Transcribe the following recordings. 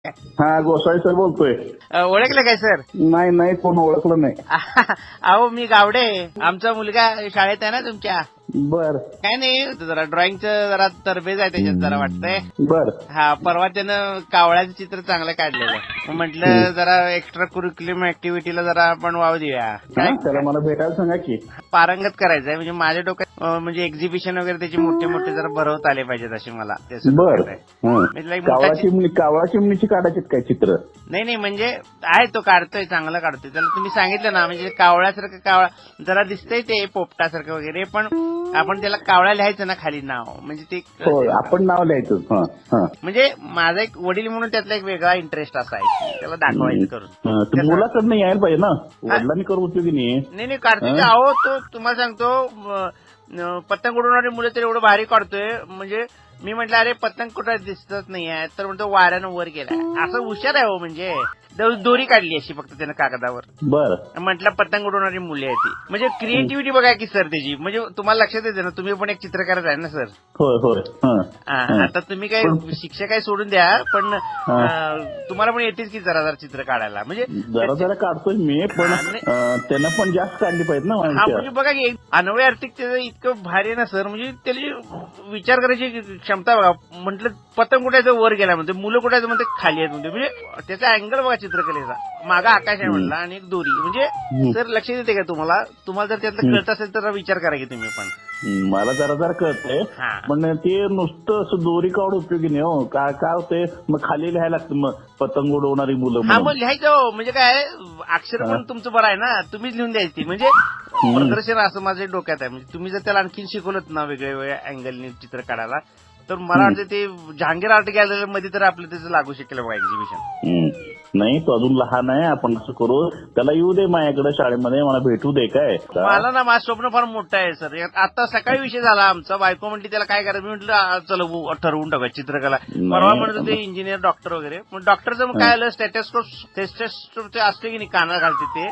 हा गोसावी सर बोलतोय. ओळखलं काय सर? नाही नाही कोण ओळखलं नाही. अहो मी गावडे. आमचा मुलगा शाळेत आहे ना तुमच्या. बर काय नाही जरा ड्रॉइंगचं जरा तरबेज आहे त्याच्यात जरा वाटतंय. बर हा परवा त्यानं कावळ्याचं चित्र चांगलं काढलेलं. मग म्हटलं जरा एक्स्ट्रा कुरिक्युलम ऍक्टिव्हिटीला जरा आपण वाव देऊया. हा, त्याला मला भेटायला सांगा की. पारंगत करायचंय म्हणजे माझ्या डोक्यात म्हणजे एक्झिबिशन वगैरे त्याचे मोठे मोठे जरा भरवता आले पाहिजेत असे मला त्याचं बर डोक्यात आहे. म्हणजे like मोठा कावळा चिमणीची काढायची काय चित्र? नाही म्हणजे आहे तो काढतोय चांगला काढतोय. त्याला तुम्ही सांगितलं ना म्हणजे कावळ्यासारखं कावळा जरा दिसतंय ते पोपटासारखं वगैरे पण आपण त्याला कावळा लिहायचं ना खाली नाव म्हणजे ते हो आपण नाव लिहायचं. म्हणजे माझा एक वडील म्हणून त्यातला एक वेगळा इंटरेस्ट असा आहे की त्याला दाखवायचं करून. मुलाकडनं यायला पाहिजे ना, वडिलांनी करू उपयोगी नाही. नाही काढतोय. अहो तो तुम्हाला सांगतो पतंग उडवणारी मुलं तर एवढं भारी काढतोय म्हणजे मी म्हटलं अरे पतंग कुठं दिसतच नाहीये तर म्हणतो वाऱ्यानं वर गेलाय. असं हुशार आहे हो म्हणजे दोरी काढली अशी फक्त त्यानं कागदावर. बर म्हटलं पतंग उडवणारी मुले आहे ती म्हणजे क्रिएटिव्हिटी बघा की सर त्याची म्हणजे तुम्हाला लक्षात येते ना तुम्ही पण एक चित्रकारच आहे ना सर. होय होय. आता तुम्ही काय शिक्षक काय सोडून द्या पण तुम्हाला पण येतेच की जरा जरा चित्र काढायला म्हणजे जरा जरा काढतोय मी पण त्यानं पण जास्त काढली पाहिजे ना. हा म्हणजे बघा की अन्वय आर्थिक त्याचं इतकं भारी आहे ना सर म्हणजे त्याची विचार करायची क्षमता बघा. म्हटलं पतंग कुठायचं वर गेला म्हणते मुलं कुठायचं म्हणते खाली आहेत म्हणते म्हणजे त्याचा अँगल बघा चित्रकलेचा. मागा आकाश आहे म्हणला आणि एक दोरी म्हणजे सर लक्ष देते का तुम्हाला जर त्यातलं कळत असेल तर विचार करा की तुम्ही पण. मला जरा जरा कळतंय पण ते नुसतं असं दोरी काढ उपयोगी नाही हो. काय होते मग खाली लिहायला लागतं मग पतंग उडवणारी मुलं. हा मग लिहायचं म्हणजे काय अक्षर पण तुमचं बरं आहे ना तुम्हीच लिहून द्यायची म्हणजे प्रदर्शन असं माझ्या डोक्यात आहे. म्हणजे तुम्ही जर त्याला आणखीन शिकवलं ना वेगळ्या वेगळ्या अँगलने चित्र काढायला तर मला वाटतं ते जहांगीर आर्ट गॅलरी मध्ये तर आपलं त्याचं लागू शकेल बघा एक्झिबिशन. नाही तो अजून लहान आहे आपण असं करू त्याला येऊ दे माझ्याकडे शाळेमध्ये मला भेटू दे. काय मला ना माझं स्वप्न फार मोठं आहे सर. आता सकाळी विषय झाला आमचा बायको म्हटली त्याला काय करायचं मी म्हटलं चला ठरवून टाका चित्रकला. परवा म्हणत होते इंजिनियर डॉक्टर वगैरे मग डॉक्टरचं मग काय आलं स्टेटस्कोप असते की नाही कानात घालते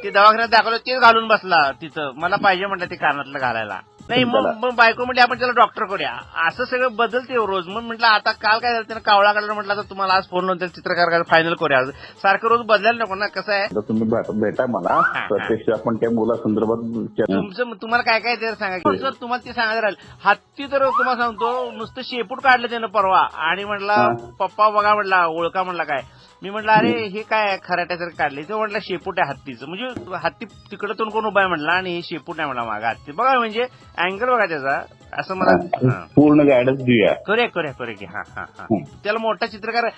ते दवाखान्यात दाखवलं तेच घालून बसला तिथं. मला पाहिजे म्हटलं ते कानातलं घालायला. नाही मग बायको म्हटली आपण त्याला डॉक्टर करूया. असं सगळं बदलते रोज. मग म्हटलं आता काल काय झालं त्यानं कावळा काढला म्हटलं आता तुम्हाला आज फोन लावून चित्रकार फायनल करूया. सारखं रोज बदलायला नको ना. कसं आहे तुम्ही भेटा मला प्रत्यक्ष आपण त्या मुलासंदर्भात तुम्हाला काय काय ते सांगा सर. तुम्हाला ते सांगायला राहील हत्ती तर तुम्हाला सांगतो नुसतं शेपूट काढलं त्यानं परवा आणि म्हटला पप्पा बघा म्हटला ओळखा म्हटला काय. मी म्हटलं अरे हे काय खराट्यासारखं काढले ते म्हटलं शेपूट आहे हत्तीचं म्हणजे हत्ती तिकडं तोंड कोण उभा आहे म्हटलं आणि हे शेपूट आहे म्हणला मागा हत्ती बघा म्हणजे अँगल बघा त्याचा असं मला पूर्ण गायडन्स देऊया. करूया की. हा त्याला मोठा चित्रकार